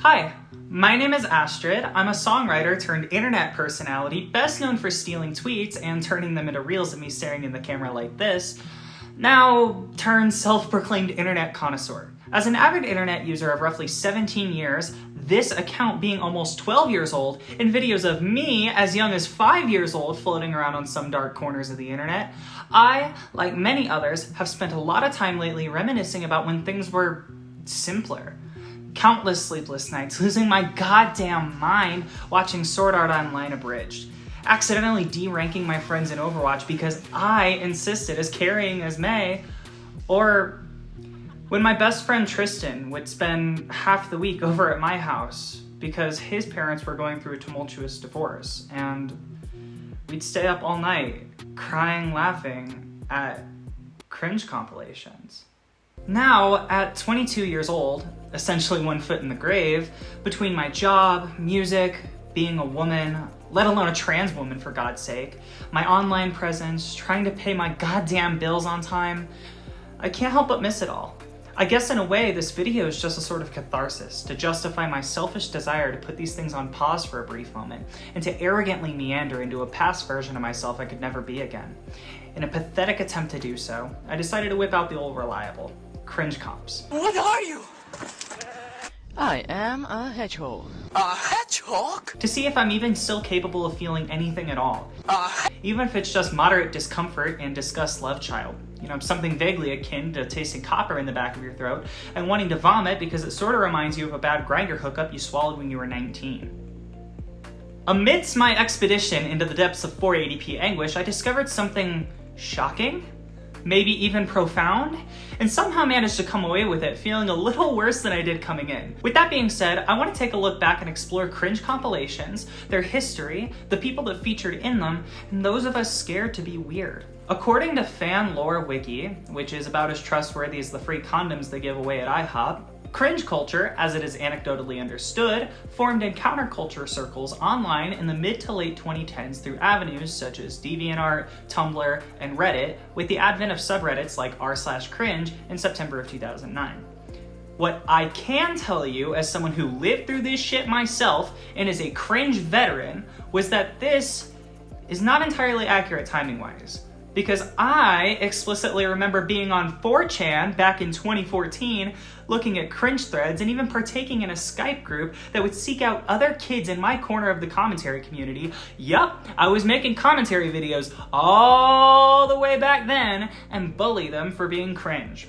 Hi, my name is Astrid. I'm a songwriter turned internet personality, best known for stealing tweets and turning them into reels of me staring in the camera like this, now turned self-proclaimed internet connoisseur. As an avid internet user of roughly 17 years, this account being almost 12 years old, and videos of me as young as 5 years old floating around on some dark corners of the internet, I, like many others, have spent a lot of time lately reminiscing about when things were simpler. Countless sleepless nights, losing my goddamn mind watching Sword Art Online Abridged. Accidentally deranking my friends in Overwatch because I insisted as carrying as May. Or when my best friend Tristan would spend half the week over at my house because his parents were going through a tumultuous divorce, and we'd stay up all night crying, laughing at Cringe Compilations. Now, at 22 years old, essentially 1 foot in the grave, between my job, music, being a woman, let alone a trans woman for God's sake, my online presence, trying to pay my goddamn bills on time, I can't help but miss it all. I guess in a way, this video is just a sort of catharsis to justify my selfish desire to put these things on pause for a brief moment and to arrogantly meander into a past version of myself I could never be again. In a pathetic attempt to do so, I decided to whip out the old reliable, Cringe Comps. What are you? I am a hedgehog. A hedgehog? To see if I'm even still capable of feeling anything at all. Even if it's just moderate discomfort and disgust love child. You know, something vaguely akin to tasting copper in the back of your throat and wanting to vomit because it sort of reminds you of a bad grinder hookup you swallowed when you were 19. Amidst my expedition into the depths of 480p anguish, I discovered something shocking, maybe even profound, and somehow managed to come away with it feeling a little worse than I did coming in. With that being said, I want to take a look back and explore cringe compilations, their history, the people that featured in them, and those of us scared to be weird. According to Fan Lore Wiki, which is about as trustworthy as the free condoms they give away at IHOP, cringe culture, as it is anecdotally understood, formed in counterculture circles online in the mid to late 2010s through avenues such as DeviantArt, Tumblr, and Reddit, with the advent of subreddits like r/cringe in September of 2009. What I can tell you, as someone who lived through this shit myself and is a cringe veteran, was that this is not entirely accurate timing-wise. Because I explicitly remember being on 4chan back in 2014, looking at cringe threads and even partaking in a Skype group that would seek out other kids in my corner of the commentary community. Yup, I was making commentary videos all the way back then and bully them for being cringe.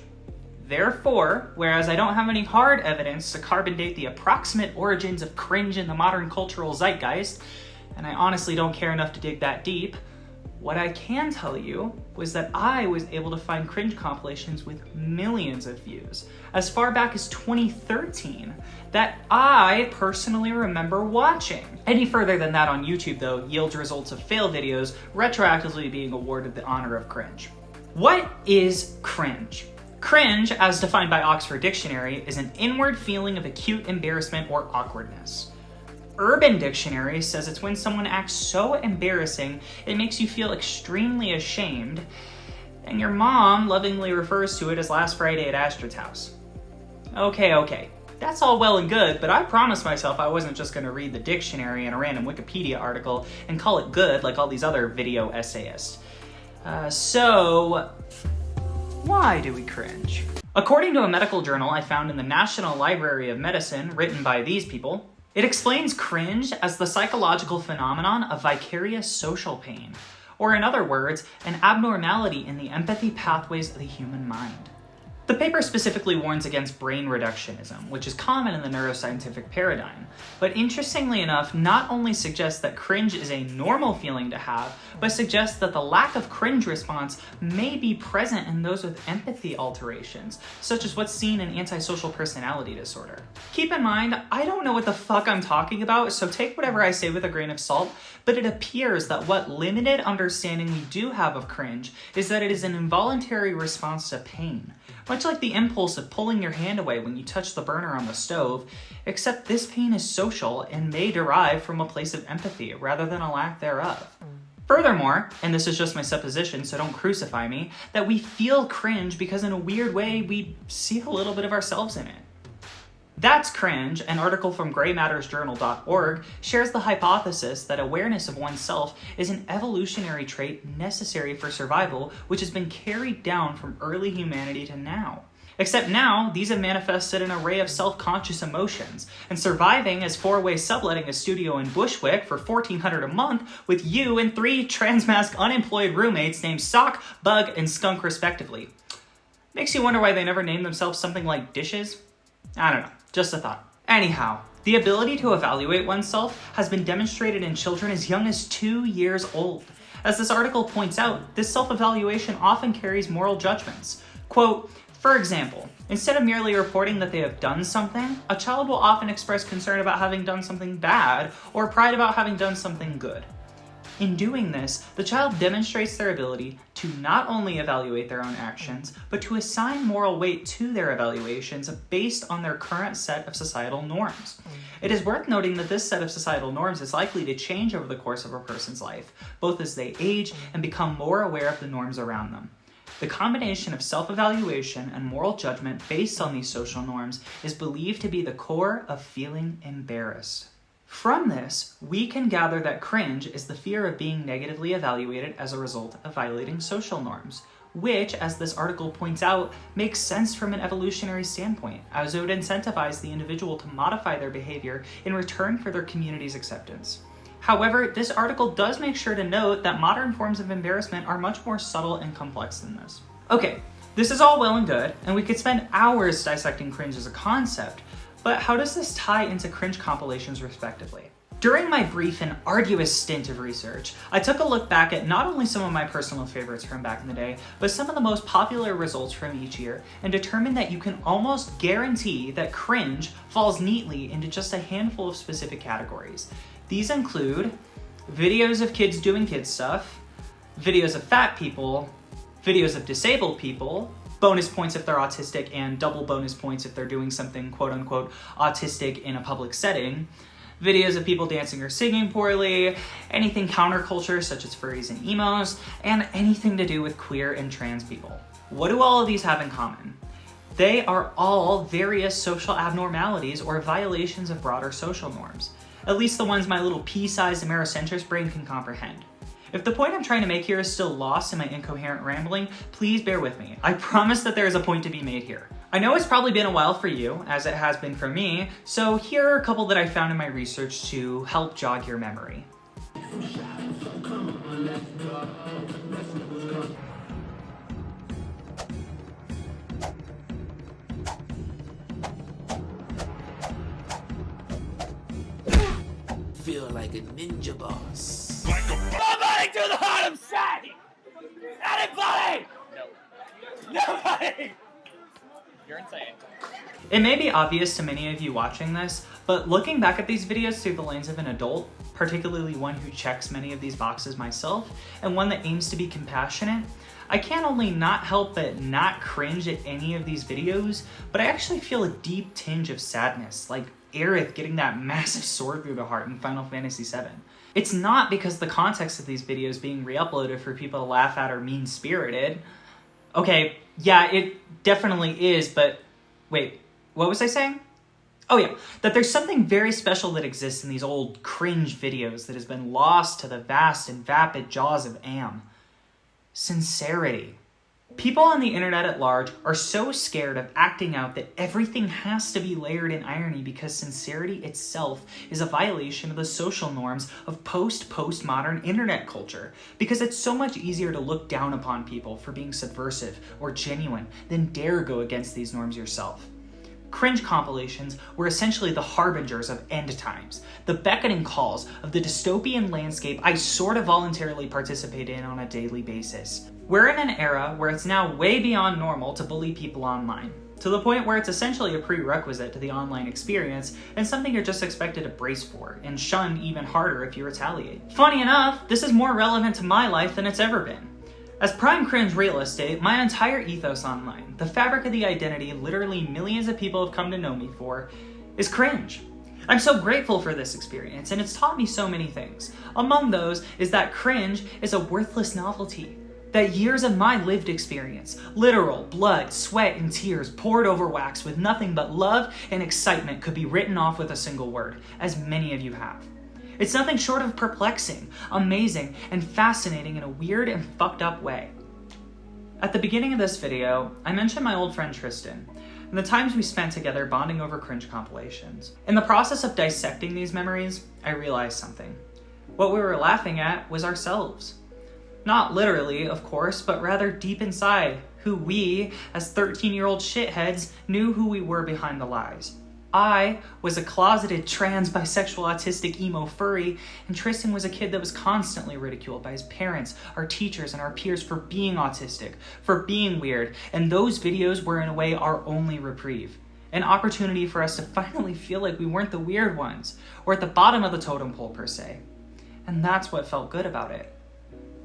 Therefore, whereas I don't have any hard evidence to carbon date the approximate origins of cringe in the modern cultural zeitgeist, and I honestly don't care enough to dig that deep, what I can tell you was that I was able to find cringe compilations with millions of views, as far back as 2013, that I personally remember watching. Any further than that on YouTube, though, yields results of fail videos retroactively being awarded the honor of cringe. What is cringe? Cringe, as defined by Oxford Dictionary, is an inward feeling of acute embarrassment or awkwardness. Urban Dictionary says it's when someone acts so embarrassing it makes you feel extremely ashamed, and your mom lovingly refers to it as last Friday at Astrid's house. Okay, that's all well and good, but I promised myself I wasn't just going to read the dictionary and a random Wikipedia article and call it good like all these other video essayists. So why do we cringe? According to a medical journal I found in the National Library of Medicine, written by these people, it explains cringe as the psychological phenomenon of vicarious social pain, or in other words, an abnormality in the empathy pathways of the human mind. The paper specifically warns against brain reductionism, which is common in the neuroscientific paradigm, but interestingly enough, not only suggests that cringe is a normal feeling to have, but suggests that the lack of cringe response may be present in those with empathy alterations, such as what's seen in antisocial personality disorder. Keep in mind, I don't know what the fuck I'm talking about, so take whatever I say with a grain of salt, but it appears that what limited understanding we do have of cringe is that it is an involuntary response to pain. Much like the impulse of pulling your hand away when you touch the burner on the stove, except this pain is social and may derive from a place of empathy rather than a lack thereof. Furthermore, and this is just my supposition, so don't crucify me, that we feel cringe because in a weird way we see a little bit of ourselves in it. That's Cringe, an article from graymattersjournal.org, shares the hypothesis that awareness of oneself is an evolutionary trait necessary for survival, which has been carried down from early humanity to now. Except now, these have manifested an array of self-conscious emotions, and surviving as four-way subletting a studio in Bushwick for $1,400 a month with you and 3 transmask unemployed roommates named Sock, Bug, and Skunk respectively. Makes you wonder why they never named themselves something like Dishes? I don't know, just a thought. Anyhow, the ability to evaluate oneself has been demonstrated in children as young as 2 years old. As this article points out, this self-evaluation often carries moral judgments. Quote, for example, instead of merely reporting that they have done something, a child will often express concern about having done something bad or pride about having done something good. In doing this, the child demonstrates their ability to not only evaluate their own actions, but to assign moral weight to their evaluations based on their current set of societal norms. It is worth noting that this set of societal norms is likely to change over the course of a person's life, both as they age and become more aware of the norms around them. The combination of self-evaluation and moral judgment based on these social norms is believed to be the core of feeling embarrassed. From this, we can gather that cringe is the fear of being negatively evaluated as a result of violating social norms, which, as this article points out, makes sense from an evolutionary standpoint, as it would incentivize the individual to modify their behavior in return for their community's acceptance. However, this article does make sure to note that modern forms of embarrassment are much more subtle and complex than this. Okay, this is all well and good, and we could spend hours dissecting cringe as a concept, but how does this tie into cringe compilations respectively? During my brief and arduous stint of research, I took a look back at not only some of my personal favorites from back in the day, but some of the most popular results from each year, and determined that you can almost guarantee that cringe falls neatly into just a handful of specific categories. These include videos of kids doing kid stuff, videos of fat people, videos of disabled people, bonus points if they're autistic and double bonus points if they're doing something quote-unquote autistic in a public setting, videos of people dancing or singing poorly, anything counterculture such as furries and emos, and anything to do with queer and trans people. What do all of these have in common? They are all various social abnormalities or violations of broader social norms. At least the ones my little pea-sized Americentrist brain can comprehend. If the point I'm trying to make here is still lost in my incoherent rambling, please bear with me. I promise that there is a point to be made here. I know it's probably been a while for you, as it has been for me, so here are a couple that I found in my research to help jog your memory. Feel like a ninja boss. Nobody to the heart of Shaggy! Anybody! No. Nobody! You're insane. It may be obvious to many of you watching this, but looking back at these videos through the lens of an adult, particularly one who checks many of these boxes myself, and one that aims to be compassionate, I can't only not help but not cringe at any of these videos, but I actually feel a deep tinge of sadness, like Aerith getting that massive sword through the heart in Final Fantasy VII. It's not because the context of these videos being re-uploaded for people to laugh at or mean-spirited. Okay, yeah, it definitely is, but wait, what was I saying? Oh yeah, that there's something very special that exists in these old cringe videos that has been lost to the vast and vapid jaws of Am. Sincerity. People on the internet at large are so scared of acting out that everything has to be layered in irony because sincerity itself is a violation of the social norms of postmodern internet culture, because it's so much easier to look down upon people for being subversive or genuine than dare go against these norms yourself. Cringe compilations were essentially the harbingers of end times, the beckoning calls of the dystopian landscape I sort of voluntarily participate in on a daily basis. We're in an era where it's now way beyond normal to bully people online, to the point where it's essentially a prerequisite to the online experience and something you're just expected to brace for and shun even harder if you retaliate. Funny enough, this is more relevant to my life than it's ever been. As prime cringe real estate, my entire ethos online, the fabric of the identity literally millions of people have come to know me for, is cringe. I'm so grateful for this experience, and it's taught me so many things. Among those is that cringe is a worthless novelty, That years of my lived experience, literal blood, sweat, and tears poured over wax with nothing but love and excitement could be written off with a single word, as many of you have. It's nothing short of perplexing, amazing, and fascinating in a weird and fucked up way. At the beginning of this video, I mentioned my old friend Tristan, and the times we spent together bonding over Cringe Compilations. In the process of dissecting these memories, I realized something. What we were laughing at was ourselves. Not literally, of course, but rather deep inside, who we, as 13-year-old shitheads, knew who we were behind the lies. I was a closeted trans bisexual autistic emo furry, and Tristan was a kid that was constantly ridiculed by his parents, our teachers, and our peers for being autistic, for being weird, and those videos were in a way our only reprieve. An opportunity for us to finally feel like we weren't the weird ones, or at the bottom of the totem pole per se. And that's what felt good about it.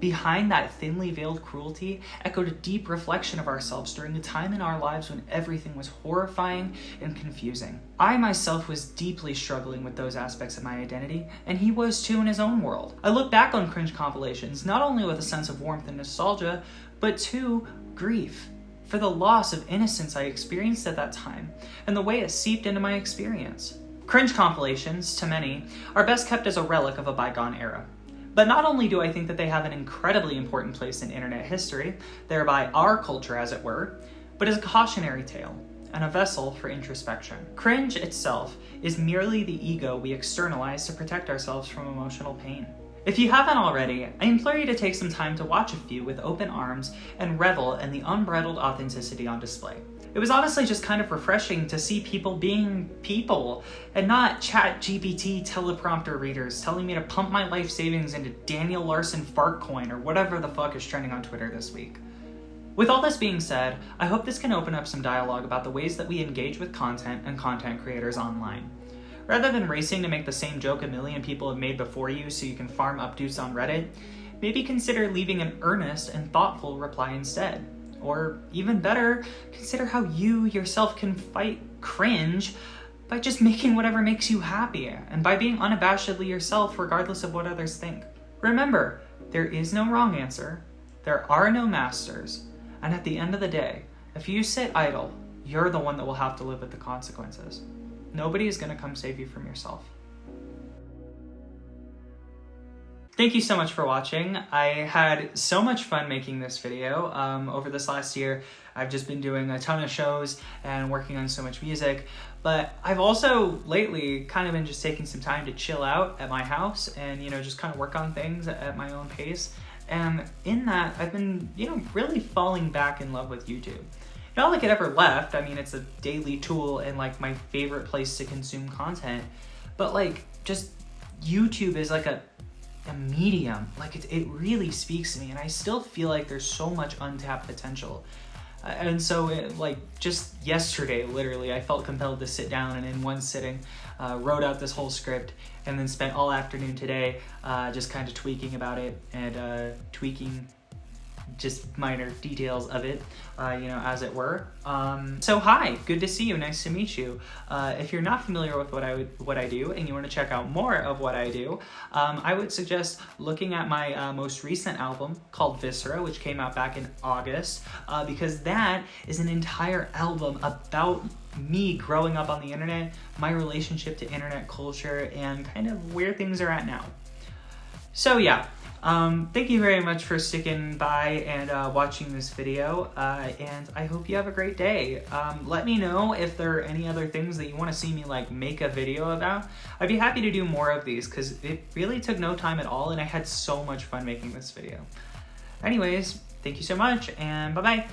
Behind that thinly veiled cruelty echoed a deep reflection of ourselves during a time in our lives when everything was horrifying and confusing. I myself was deeply struggling with those aspects of my identity, and he was too in his own world. I look back on Cringe Compilations not only with a sense of warmth and nostalgia, but too grief for the loss of innocence I experienced at that time and the way it seeped into my experience. Cringe Compilations, to many, are best kept as a relic of a bygone era. But not only do I think that they have an incredibly important place in internet history, thereby our culture as it were, but as a cautionary tale and a vessel for introspection. Cringe itself is merely the ego we externalize to protect ourselves from emotional pain. If you haven't already, I implore you to take some time to watch a few with open arms and revel in the unbridled authenticity on display. It was honestly just kind of refreshing to see people being people and not ChatGPT teleprompter readers telling me to pump my life savings into Daniel Larson fart coin or whatever the fuck is trending on Twitter this week. With all this being said, I hope this can open up some dialogue about the ways that we engage with content and content creators online. Rather than racing to make the same joke a million people have made before you so you can farm updates on Reddit, maybe consider leaving an earnest and thoughtful reply instead. Or even better, consider how you yourself can fight cringe by just making whatever makes you happy and by being unabashedly yourself regardless of what others think. Remember, there is no wrong answer, there are no masters, and at the end of the day, if you sit idle, you're the one that will have to live with the consequences. Nobody is going to come save you from yourself. Thank you so much for watching. I had so much fun making this video. Over this last year, I've just been doing a ton of shows and working on so much music, but I've also lately kind of been just taking some time to chill out at my house and, just kind of work on things at my own pace. And in that, I've been, really falling back in love with YouTube. Not like it ever left. I mean, it's a daily tool and like my favorite place to consume content, but like just YouTube is like a medium. Like it really speaks to me, and I still feel like there's so much untapped potential. And so just yesterday, literally, I felt compelled to sit down and in one sitting wrote out this whole script and then spent all afternoon today just kind of tweaking about it and tweaking just minor details of it, as it were. So hi, good to see you, nice to meet you. If you're not familiar with what I do and you want to check out more of what I do, I would suggest looking at my most recent album called Viscera, which came out back in August, because that is an entire album about me growing up on the internet, my relationship to internet culture, and kind of where things are at now. So yeah. Thank you very much for sticking by and watching this video, and I hope you have a great day. Let me know if there are any other things that you want to see me make a video about. I'd be happy to do more of these because it really took no time at all and I had so much fun making this video. Anyways, thank you so much and bye-bye.